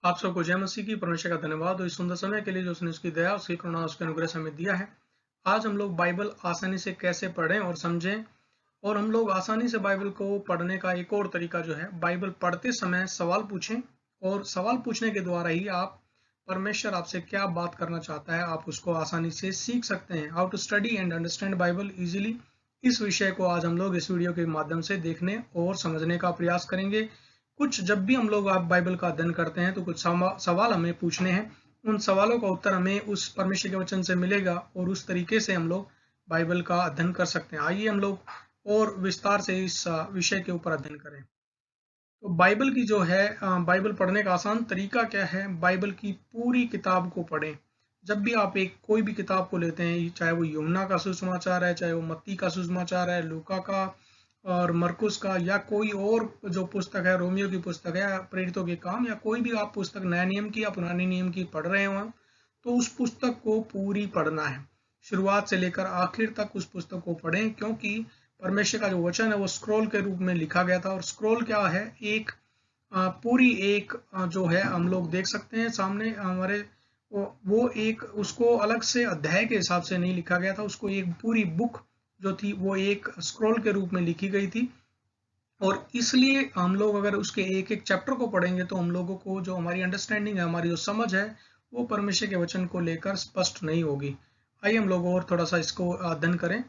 आप सबको जय मसीह की। परमेश्वर का धन्यवाद और इस सुंदर समय के लिए जो उसने उसकी दया, उसकी करुणा, उसके अनुग्रह हमें दिया है। आज हम लोग बाइबल आसानी से कैसे पढ़ें और समझें, और हम लोग आसानी से बाइबल को पढ़ने का एक और तरीका जो है, बाइबल पढ़ते समय सवाल पूछें, और सवाल पूछने के द्वारा ही आप परमेश्वर आपसे क्या बात करना चाहता है, आप उसको आसानी से सीख सकते हैं। How to study and understand Bible easily, इस विषय को आज हम लोग इस वीडियो के माध्यम से देखने और समझने का प्रयास करेंगे। कुछ जब भी हम लोग आप बाइबल का अध्ययन करते हैं तो कुछ सवाल हमें पूछने हैं, उन सवालों का उत्तर हमें उस परमेश्वर के वचन से मिलेगा और उस तरीके से हम लोग बाइबल का अध्ययन कर सकते हैं। आइए हम लोग और विस्तार से इस विषय के ऊपर अध्ययन करें। तो बाइबल की जो है बाइबल पढ़ने का आसान तरीका क्या है? बाइबल की पूरी किताब को पढ़ें। जब भी आप एक कोई भी किताब को लेते हैं, चाहे वो यूहन्ना का सुसमाचार है, चाहे वो मत्ती का सुसमाचार है, लूका का और मरकुस का, या कोई और जो पुस्तक है, रोमियो की पुस्तक है, प्रेरितों के काम, या कोई भी आप पुस्तक नए नियम की या पुराने नियम की पढ़ रहे हो, तो उस पुस्तक को पूरी पढ़ना है। शुरुआत से लेकर आखिर तक उस पुस्तक को पढ़ें, क्योंकि परमेश्वर का जो वचन है वो स्क्रॉल के रूप में लिखा गया था। और स्क्रॉल क्या है? एक पूरी एक जो है हम लोग देख सकते हैं सामने हमारे, वो एक उसको अलग से अध्याय के हिसाब से नहीं लिखा गया था, उसको एक पूरी बुक जो थी वो एक स्क्रॉल के रूप में लिखी गई थी। और इसलिए हम लोग अगर उसके एक एक चैप्टर को पढ़ेंगे तो हम लोगों को जो हमारी अंडरस्टैंडिंग है, हमारी जो समझ है, वो परमेश्वर के वचन को लेकर स्पष्ट नहीं होगी। आइए हम लोग और थोड़ा सा इसको अध्ययन करें।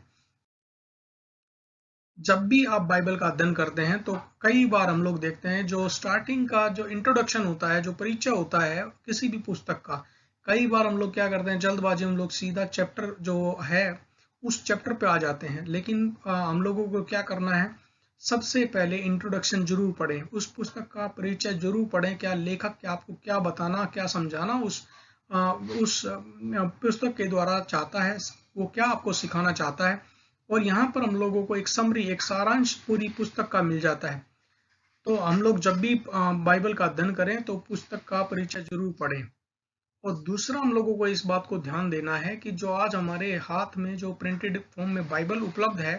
जब भी आप बाइबल का अध्ययन करते हैं तो कई बार हम लोग देखते हैं जो स्टार्टिंग का जो इंट्रोडक्शन होता है, जो परिचय होता है किसी भी पुस्तक का, कई बार हम लोग क्या करते हैं, जल्दबाजी में हम लोग सीधा चैप्टर जो है उस चैप्टर पे आ जाते हैं। लेकिन हम लोगों को क्या करना है, सबसे पहले इंट्रोडक्शन जरूर पढ़ें, उस पुस्तक का परिचय जरूर पढ़ें। क्या लेखक क्या आपको क्या बताना, क्या समझाना उस पुस्तक के द्वारा चाहता है, वो क्या आपको सिखाना चाहता है। और यहाँ पर हम लोगों को एक समरी, एक सारांश पूरी पुस्तक का मिल जाता है। तो हम लोग जब भी बाइबल का अध्ययन करें तो पुस्तक का परिचय जरूर पढ़ें। और दूसरा हम लोगों को इस बात को ध्यान देना है कि जो आज हमारे हाथ में जो प्रिंटेड फॉर्म में बाइबल उपलब्ध है,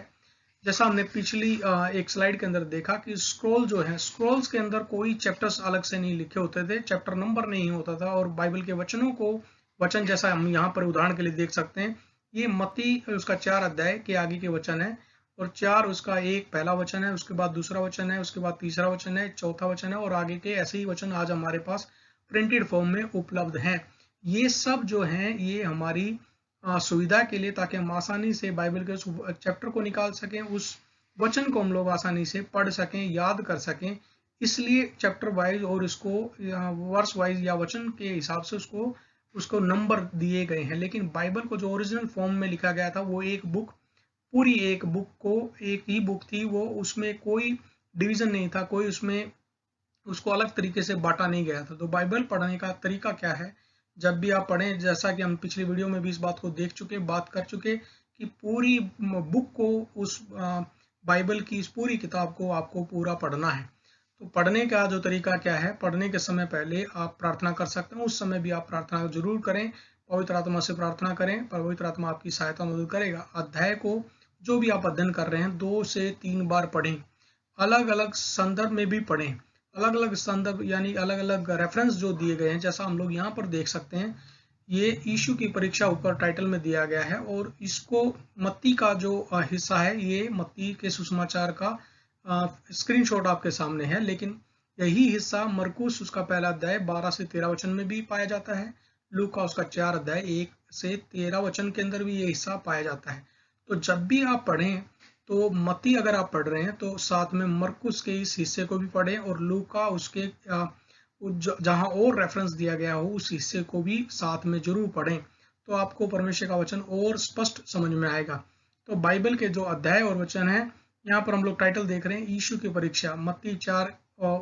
जैसा हमने पिछली एक स्लाइड के अंदर देखा कि स्क्रॉल जो है, स्क्रॉल्स के अंदर कोई चैप्टर्स अलग से नहीं लिखे होते थे, चैप्टर नंबर नहीं होता था। और बाइबल के वचनों को, वचन जैसा हम यहाँ पर उदाहरण के लिए देख सकते हैं, ये मत्ती उसका 4 अध्याय के आगे के वचन है, और 4 उसका एक पहला वचन है, उसके बाद दूसरा वचन है, उसके बाद तीसरा वचन है, चौथा वचन है, और आगे के ऐसे ही वचन आज हमारे पास प्रिंटेड फॉर्म में उपलब्ध हैं। ये सब जो हैं ये हमारी सुविधा के लिए, ताकि हम आसानी से बाइबल के उस चैप्टर को निकाल सकें, उस वचन को हम लोग आसानी से पढ़ सकें, याद कर सकें। इसलिए चैप्टर वाइज और इसको वर्स वाइज या वचन के हिसाब से उसको उसको नंबर दिए गए हैं। लेकिन बाइबल को जो ओरिजिनल फॉर्म में लिखा गया था वो एक बुक, पूरी एक बुक को, एक ही बुक थी वो, उसमें कोई डिवीजन नहीं था, कोई उसमें उसको अलग तरीके से बांटा नहीं गया था। तो बाइबल पढ़ने का तरीका क्या है? जब भी आप पढ़ें, जैसा कि हम पिछली वीडियो में भी इस बात को देख चुके, बात कर चुके, कि पूरी बुक को, उस बाइबल की इस पूरी किताब को आपको पूरा पढ़ना है। तो पढ़ने का जो तरीका क्या है, पढ़ने के समय पहले आप प्रार्थना कर सकते हैं, उस समय भी आप प्रार्थना जरूर करें, पवित्र आत्मा से प्रार्थना करें, पवित्र आत्मा आपकी सहायता मदद करेगा। अध्याय को जो भी आप अध्ययन कर रहे हैं 2 से 3 बार पढ़ें, अलग अलग संदर्भ में भी पढ़ें, अलग अलग संदर्भ यानी अलग अलग रेफरेंस जो दिए गए हैं, जैसा हम लोग यहाँ पर देख सकते हैं, ये यीशु की परीक्षा ऊपर टाइटल में दिया गया है। और इसको मत्ती का जो हिस्सा है, ये मत्ती के सुसमाचार का स्क्रीनशॉट आपके सामने है। लेकिन यही हिस्सा मरकुस उसका पहला अध्याय 12 से 13 वचन में भी पाया जाता है, लूका उसका 4 अध्याय 1 से 13 वचन के अंदर भी ये हिस्सा पाया जाता है। तो जब भी आप पढ़ें, तो मत्ती अगर आप पढ़ रहे हैं तो साथ में मरकुस के इस हिस्से को भी पढ़ें, और लूका उसके जहां और रेफरेंस दिया गया हो उस हिस्से को भी साथ में जरूर पढ़ें, तो आपको परमेश्वर का वचन और स्पष्ट समझ में आएगा। तो बाइबल के जो अध्याय और वचन है, यहाँ पर हम लोग टाइटल देख रहे हैं, यीशु की परीक्षा, मत्ती 4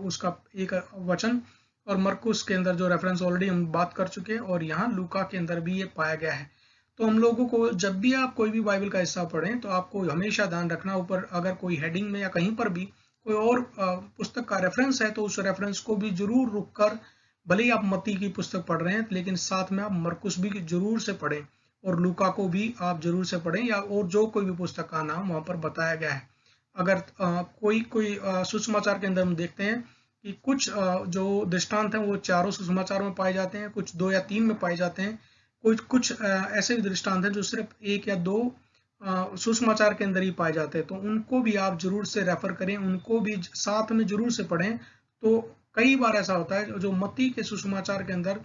उसका एक वचन, और मरकुस के अंदर जो रेफरेंस ऑलरेडी हम बात कर चुके हैं, और यहाँ लूका के अंदर भी ये पाया गया है। तो हम लोगों को जब भी आप कोई भी बाइबल का हिस्सा पढ़ें तो आपको हमेशा ध्यान रखना, ऊपर अगर कोई हेडिंग में या कहीं पर भी कोई और पुस्तक का रेफरेंस है तो उस रेफरेंस को भी जरूर रुक कर, भले ही आप मत्ती की पुस्तक पढ़ रहे हैं लेकिन साथ में आप मरकुस भी जरूर से पढ़ें, और लूका को भी आप जरूर से पढ़ें, या और जो कोई भी पुस्तक का नाम वहां पर बताया गया है। अगर कोई सुसमाचार के अंदर हम देखते हैं कि कुछ जो दृष्टांत हैं वो चारों सुसमाचार में पाए जाते हैं, कुछ 2 या 3 में पाए जाते हैं, कुछ ऐसे भी दृष्टांत हैं जो सिर्फ 1 या 2 सुसमाचार के अंदर ही पाए जाते हैं। तो उनको भी आप जरूर से रेफर करें, उनको भी साथ में जरूर से पढ़ें। तो कई बार ऐसा होता है जो मत्ती के सुसमाचार के अंदर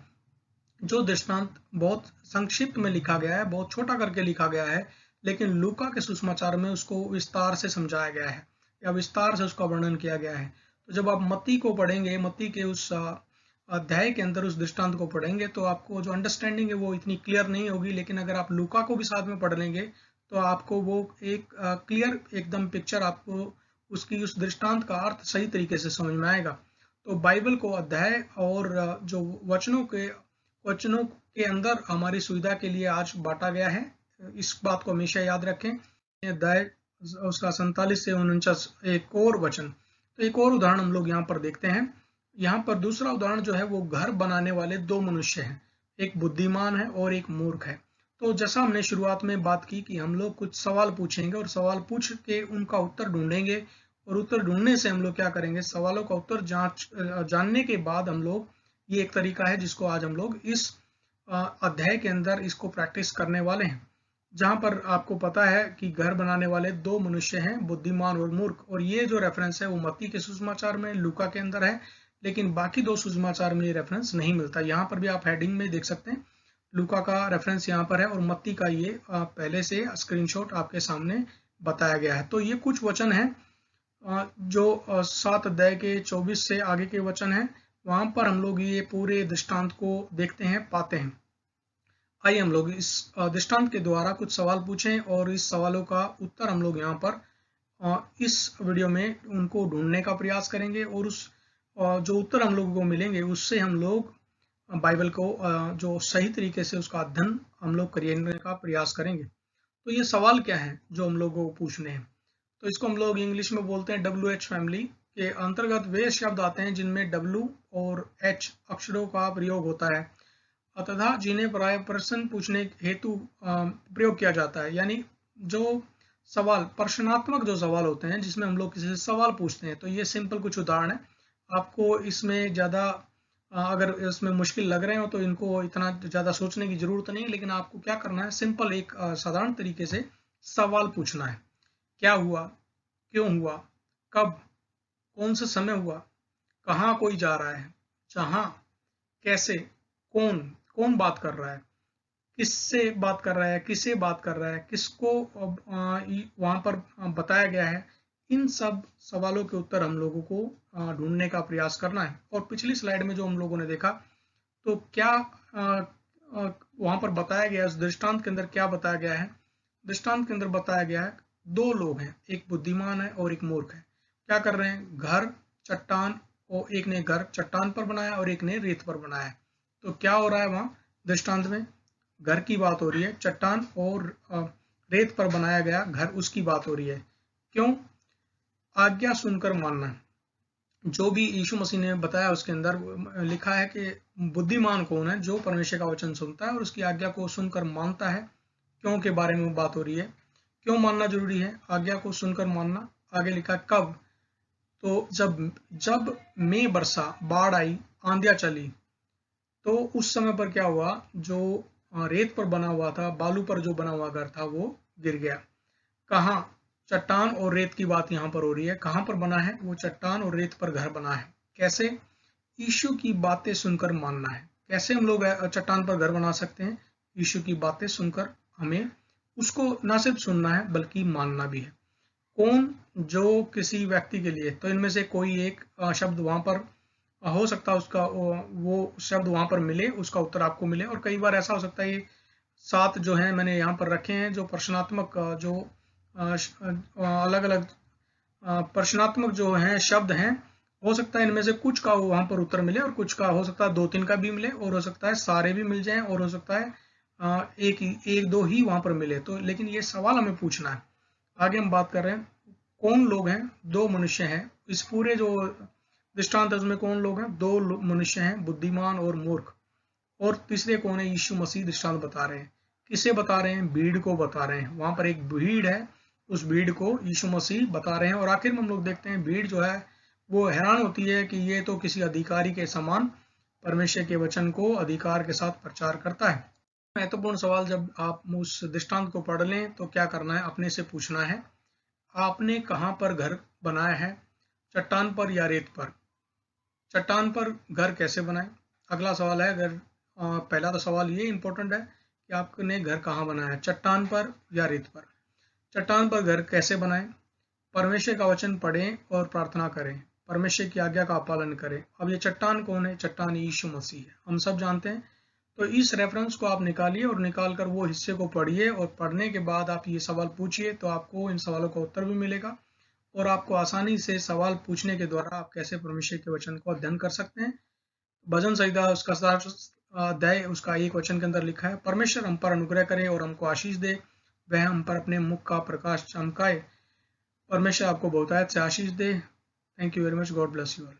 जो दृष्टांत बहुत संक्षिप्त में लिखा गया है, बहुत छोटा करके लिखा गया है, लेकिन लूका के सुसमाचार में उसको विस्तार से समझाया गया है या विस्तार से उसका वर्णन किया गया है। तो जब आप मत्ती को पढ़ेंगे, मत्ती के उस अध्याय के अंदर उस दृष्टांत को पढ़ेंगे, तो आपको जो अंडरस्टैंडिंग है वो इतनी क्लियर नहीं होगी। लेकिन अगर आप लूका को भी साथ में पढ़ लेंगे तो आपको वो एक क्लियर एकदम पिक्चर, आपको उसकी उस दृष्टांत का अर्थ सही तरीके से समझ में आएगा। तो बाइबल को अध्याय और जो वचनों के अंदर हमारी सुविधा के लिए आज बांटा गया है। इस बात को हमेशा याद रखें। अध्याय उसका 47 से 49 एक और वचन। तो एक और उदाहरण हम लोग यहाँ पर देखते हैं। यहाँ पर दूसरा उदाहरण जो है वो घर बनाने वाले 2 मनुष्य हैं, एक बुद्धिमान है और एक मूर्ख है। तो जैसा हमने शुरुआत में बात की कि हम लोग कुछ सवाल पूछेंगे और सवाल पूछ के उनका उत्तर ढूंढेंगे, और उत्तर ढूंढने से हम लोग क्या करेंगे, सवालों का उत्तर जानने के बाद हम लोग, ये एक तरीका है जिसको आज हम लोग इस अध्याय के अंदर इसको प्रैक्टिस करने वाले हैं, जहां पर आपको पता है कि घर बनाने वाले 2 मनुष्य हैं, बुद्धिमान और मूर्ख। और ये जो रेफरेंस है वो मत्ती के सुसमाचार में, लूका के अंदर है, लेकिन बाकी 2 सुसमाचार में ये रेफरेंस नहीं मिलता। यहाँ पर भी आप हेडिंग में देख सकते हैं, लूका का रेफरेंस यहाँ पर है और मत्ती का ये पहले से स्क्रीनशॉट आपके सामने बताया गया है। तो ये कुछ वचन है जो 7 अध्याय के 24 से आगे के वचन है, वहां पर हम लोग ये पूरे दृष्टांत को देखते हैं, पाते हैं। आइए हम लोग इस दृष्टांत के द्वारा कुछ सवाल पूछें और इस सवालों का उत्तर हम लोग यहाँ पर इस वीडियो में उनको ढूंढने का प्रयास करेंगे, और उस जो उत्तर हम लोगों को मिलेंगे उससे हम लोग बाइबल को जो सही तरीके से उसका अध्ययन हम लोग करने का प्रयास करेंगे। तो ये सवाल क्या है जो हम लोगों को पूछने हैं, तो इसको हम लोग इंग्लिश में बोलते हैं WH फैमिली के अंतर्गत वे शब्द आते हैं जिनमें W और H अक्षरों का प्रयोग होता है तथा जिन्हें प्राय प्रश्न पूछने हेतु प्रयोग किया जाता है। यानी जो सवाल, प्रश्नात्मक जो सवाल होते हैं जिसमें हम लोग किसी से सवाल पूछते हैं। तो ये सिंपल कुछ उदाहरण है, आपको इसमें ज़्यादा अगर इसमें मुश्किल लग रहे हो तो इनको इतना ज़्यादा सोचने की जरूरत नहीं है, लेकिन आपको क्या करना है, सिंपल एक साधारण तरीके से सवाल पूछना है। क्या हुआ, क्यों हुआ, कब, कौन से समय हुआ, कहाँ कोई जा रहा है, जहाँ, कैसे, कौन बात कर रहा है, किससे बात कर रहा है, किसे बात कर रहा है, किसको वहां पर बताया गया है। इन सब सवालों के उत्तर हम लोगों को ढूंढने का प्रयास करना है। और पिछली स्लाइड में जो हम लोगों ने देखा, तो क्या वहां पर बताया गया, उस दृष्टांत के अंदर क्या बताया गया है, दृष्टांत के अंदर बताया गया है 2 लोग हैं, एक बुद्धिमान है और एक मूर्ख है। क्या कर रहे हैं, घर, चट्टान, और एक ने घर चट्टान पर बनाया और एक ने रेत पर बनाया। तो क्या हो रहा है वहां दृष्टांत में, घर की बात हो रही है, चट्टान और रेत पर बनाया गया घर, उसकी बात हो रही है। क्यों, आज्ञा सुनकर मानना। जो भी यीशु मसीह ने बताया उसके अंदर लिखा है कि बुद्धिमान कौन है, जो परमेश्वर का वचन सुनता है और उसकी आज्ञा को सुनकर मानता है। क्यों के बारे में बात हो रही है, क्यों मानना जरूरी है, आज्ञा को सुनकर मानना। आगे लिखा कब, तो जब मैं बरसा, बाढ़ आई, आंधियां चली, तो उस समय पर क्या हुआ, जो रेत पर बना हुआ था, बालू पर जो बना हुआ घर था वो गिर गया। कहाँ, चट्टान और रेत की बात यहाँ पर हो रही है। कहाँ पर बना है, वो चट्टान और रेत पर घर बना है। कैसे, यीशु की बातें सुनकर मानना है। कैसे हम लोग चट्टान पर घर बना सकते हैं, यीशु की बातें सुनकर हमें उसको न सिर्फ सुनना है बल्कि मानना भी है। कौन, जो किसी व्यक्ति के लिए, तो इनमें से कोई एक शब्द वहां पर हो सकता है, उसका वो शब्द वहां पर मिले, उसका उत्तर आपको मिले। और कई बार ऐसा हो सकता है, ये 7 जो है मैंने यहाँ पर रखे हैं, जो प्रश्नात्मक जो अलग अलग प्रश्नात्मक जो हैं शब्द हैं, हो सकता है इनमें से कुछ का वहां पर उत्तर मिले और कुछ का हो सकता है 2-3 का भी मिले, और हो सकता है सारे भी मिल जाएं, और हो सकता है एक दो ही वहां पर मिले। तो लेकिन ये सवाल हमें पूछना है। आगे हम बात कर रहे हैं, कौन लोग हैं, 2 मनुष्य हैं। इस पूरे जो दृष्टांत है उसमें कौन लोग हैं, 2 मनुष्य हैं, बुद्धिमान और मूर्ख। और तीसरे कौन है, यीशु मसीह दृष्टांत बता रहे हैं। किसे बता रहे हैं, भीड़ को बता रहे हैं। वहां पर एक भीड़ है, उस भीड़ को यीशु मसीह बता रहे हैं। और आखिर में हम लोग देखते हैं भीड़ जो है वो हैरान होती है कि ये तो किसी अधिकारी के समान परमेश्वर के वचन को अधिकार के साथ प्रचार करता है। महत्वपूर्ण सवाल, जब आप उस दृष्टांत को पढ़ लें तो क्या करना है, अपने से पूछना है, आपने कहाँ पर घर बनाया है, चट्टान पर या रेत पर? चट्टान पर घर कैसे बनाए? अगला सवाल है, अगर पहला तो सवाल ये इंपॉर्टेंट है कि आपने घर कहाँ बनाया है, चट्टान पर या रेत पर? चट्टान पर घर कैसे बनाएं? परमेश्वर का वचन पढ़ें और प्रार्थना करें, परमेश्वर की आज्ञा का पालन करें। अब ये चट्टान कौन है? चट्टान यीशु मसीह है, हम सब जानते हैं। तो इस रेफरेंस को आप निकालिए और निकाल कर वो हिस्से को पढ़िए, और पढ़ने के बाद आप ये सवाल पूछिए, तो आपको इन सवालों का उत्तर भी मिलेगा और आपको आसानी से सवाल पूछने के द्वारा आप कैसे परमेश्वर के वचन को अध्ययन कर सकते हैं। भजन संहिता उसका 7 अध्याय उसका 1 वचन के अंदर लिखा है, परमेश्वर हम पर अनुग्रह करे और हमको आशीष दे, वह हम पर अपने मुख का प्रकाश चमकाए। परमेश्वर आपको बहुतायत से आशीष दे। Thank you very much. God bless you all.